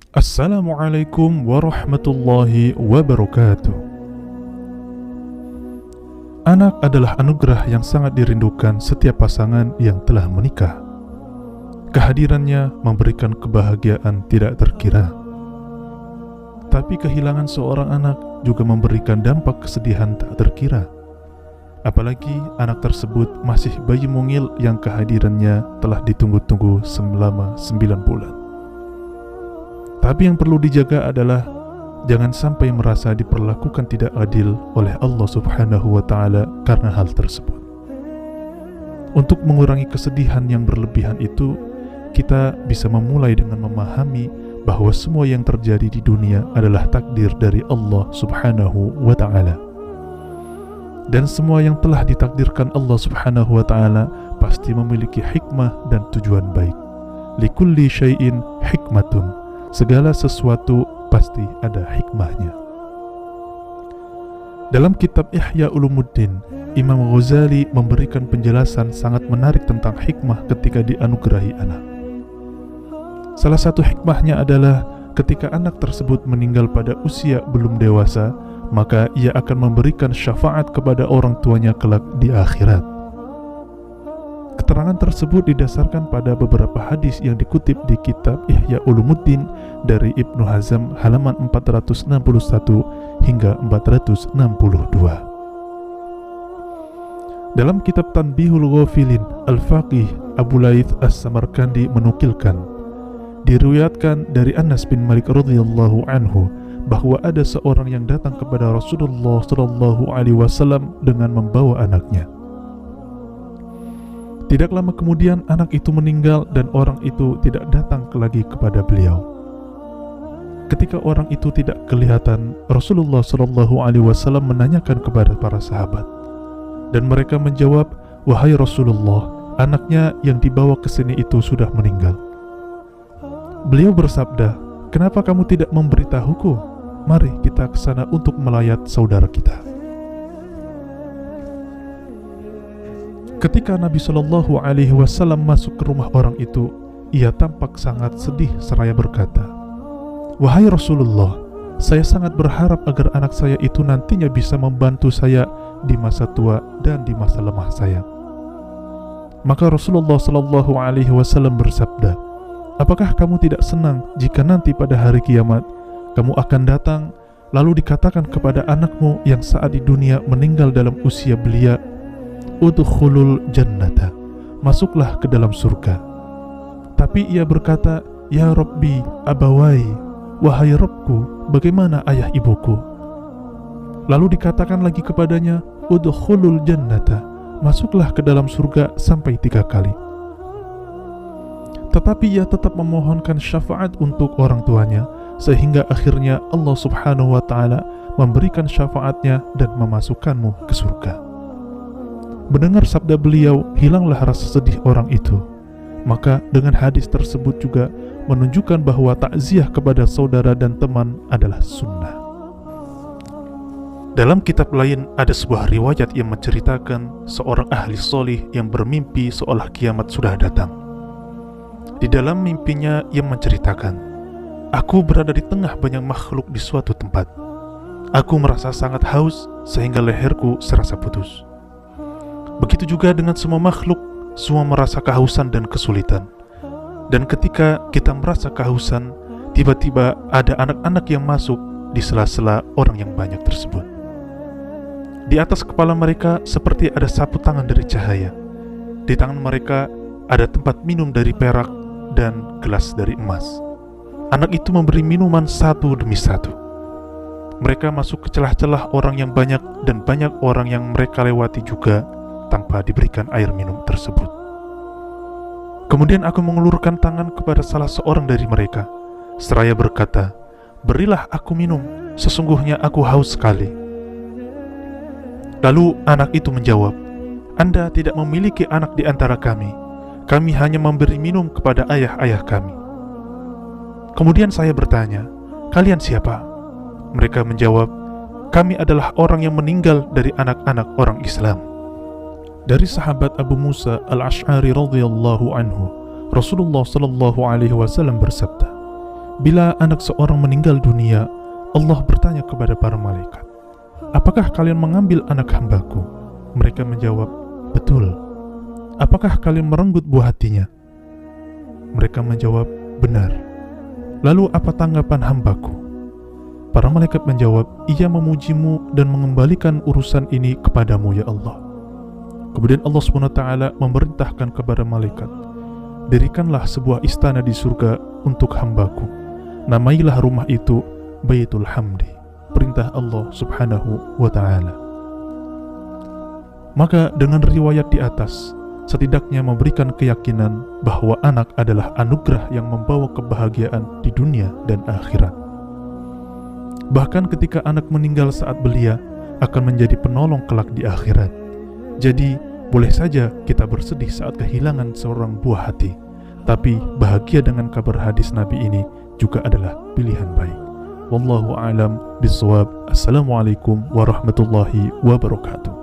Assalamualaikum warahmatullahi wabarakatuh. Anak adalah anugerah yang sangat dirindukan setiap pasangan yang telah menikah. Kehadirannya memberikan kebahagiaan tidak terkira. Tapi kehilangan seorang anak juga memberikan dampak kesedihan tak terkira. Apalagi anak tersebut masih bayi mungil yang kehadirannya telah ditunggu-tunggu selama 9 bulan. Tapi yang perlu dijaga adalah jangan sampai merasa diperlakukan tidak adil oleh Allah Subhanahu wa Ta'ala karena hal tersebut. Untuk mengurangi kesedihan yang berlebihan itu, kita bisa memulai dengan memahami bahwa semua yang terjadi di dunia adalah takdir dari Allah Subhanahu wa Ta'ala. Dan semua yang telah ditakdirkan Allah Subhanahu wa Ta'ala pasti memiliki hikmah dan tujuan baik. Likulli syai'in hikmatun. Segala sesuatu pasti ada hikmahnya. Dalam kitab Ihya Ulumuddin, Imam Ghazali memberikan penjelasan sangat menarik tentang hikmah ketika dianugerahi anak. Salah satu hikmahnya adalah ketika anak tersebut meninggal pada usia belum dewasa, maka ia akan memberikan syafaat kepada orang tuanya kelak di akhirat. Keterangan tersebut didasarkan pada beberapa hadis yang dikutip di kitab Ihya Ulumuddin dari Ibnu Hazm halaman 461 hingga 462. Dalam kitab Tanbihul Ghafilin, Al-Faqih Abu Laith As-Samarkandi menukilkan, diriwayatkan dari Anas bin Malik radhiyallahu anhu bahwa ada seorang yang datang kepada Rasulullah sallallahu alaihi wasallam dengan membawa anaknya. Tidak lama kemudian anak itu meninggal dan orang itu tidak datang lagi kepada beliau. Ketika orang itu tidak kelihatan, Rasulullah sallallahu alaihi wasallam menanyakan kepada para sahabat, dan mereka menjawab, "Wahai Rasulullah, anaknya yang dibawa ke sini itu sudah meninggal." Beliau bersabda, "Kenapa kamu tidak memberitahuku? Mari kita ke sana untuk melayat saudara kita." Ketika Nabi Shallallahu Alaihi Wasallam masuk ke rumah orang itu, ia tampak sangat sedih seraya berkata, "Wahai Rasulullah, saya sangat berharap agar anak saya itu nantinya bisa membantu saya di masa tua dan di masa lemah saya." Maka Rasulullah Shallallahu Alaihi Wasallam bersabda, "Apakah kamu tidak senang jika nanti pada hari kiamat kamu akan datang lalu dikatakan kepada anakmu yang saat di dunia meninggal dalam usia belia, udkhulul jannata, masuklah ke dalam surga. Tapi ia berkata, ya Rabbi abawai, wahai Rabbku, bagaimana ayah ibuku? Lalu dikatakan lagi kepadanya, udkhulul jannata, masuklah ke dalam surga sampai 3 kali. Tetapi ia tetap memohonkan syafaat untuk orang tuanya, sehingga akhirnya Allah Subhanahu wa Ta'ala memberikan syafaatnya dan memasukkanmu ke surga." Mendengar sabda beliau, hilanglah rasa sedih orang itu. Maka dengan hadis tersebut juga menunjukkan bahwa takziah kepada saudara dan teman adalah sunnah. Dalam kitab lain ada sebuah riwayat yang menceritakan seorang ahli solih yang bermimpi seolah kiamat sudah datang. Di dalam mimpinya ia menceritakan, "Aku berada di tengah banyak makhluk di suatu tempat. Aku merasa sangat haus sehingga leherku serasa putus. Begitu juga dengan semua makhluk, semua merasa kehausan dan kesulitan. Dan ketika kita merasa kehausan, tiba-tiba ada anak-anak yang masuk di sela-sela orang yang banyak tersebut. Di atas kepala mereka seperti ada sapu tangan dari cahaya. Di tangan mereka ada tempat minum dari perak dan gelas dari emas. Anak itu memberi minuman satu demi satu. Mereka masuk ke celah-celah orang yang banyak dan banyak orang yang mereka lewati juga tanpa diberikan air minum tersebut. Kemudian aku mengulurkan tangan kepada salah seorang dari mereka, seraya berkata, 'Berilah aku minum, sesungguhnya aku haus sekali.' Lalu anak itu menjawab, 'Anda tidak memiliki anak di antara kami. Kami hanya memberi minum kepada ayah-ayah kami.' Kemudian saya bertanya, 'Kalian siapa?' Mereka menjawab, 'Kami adalah orang yang meninggal dari anak-anak orang Islam.' Dari sahabat Abu Musa Al-Ash'ari radhiyallahu anhu, Rasulullah sallallahu alaihi wasallam bersabda, Bila anak seorang meninggal dunia, Allah bertanya kepada para malaikat, "Apakah kalian mengambil anak hambaku?" Mereka menjawab, "Betul." "Apakah kalian merenggut buah hatinya?" Mereka menjawab, "Benar." "Lalu apa tanggapan hambaku?" Para malaikat menjawab, "Ia memujimu dan mengembalikan urusan ini kepadamu ya Allah." Kemudian Allah SWT memerintahkan kepada malaikat, "Dirikanlah sebuah istana di surga untuk hambaku. Namailah rumah itu Baitul Hamdi." Perintah Allah Subhanahu wa Ta'ala. Maka dengan riwayat di atas, setidaknya memberikan keyakinan bahwa anak adalah anugerah yang membawa kebahagiaan di dunia dan akhirat. Bahkan ketika anak meninggal saat belia, akan menjadi penolong kelak di akhirat. Jadi, boleh saja kita bersedih saat kehilangan seorang buah hati, tapi bahagia dengan kabar hadis Nabi ini juga adalah pilihan baik. Wallahu a'lam bishawab. Assalamualaikum warahmatullahi wabarakatuh.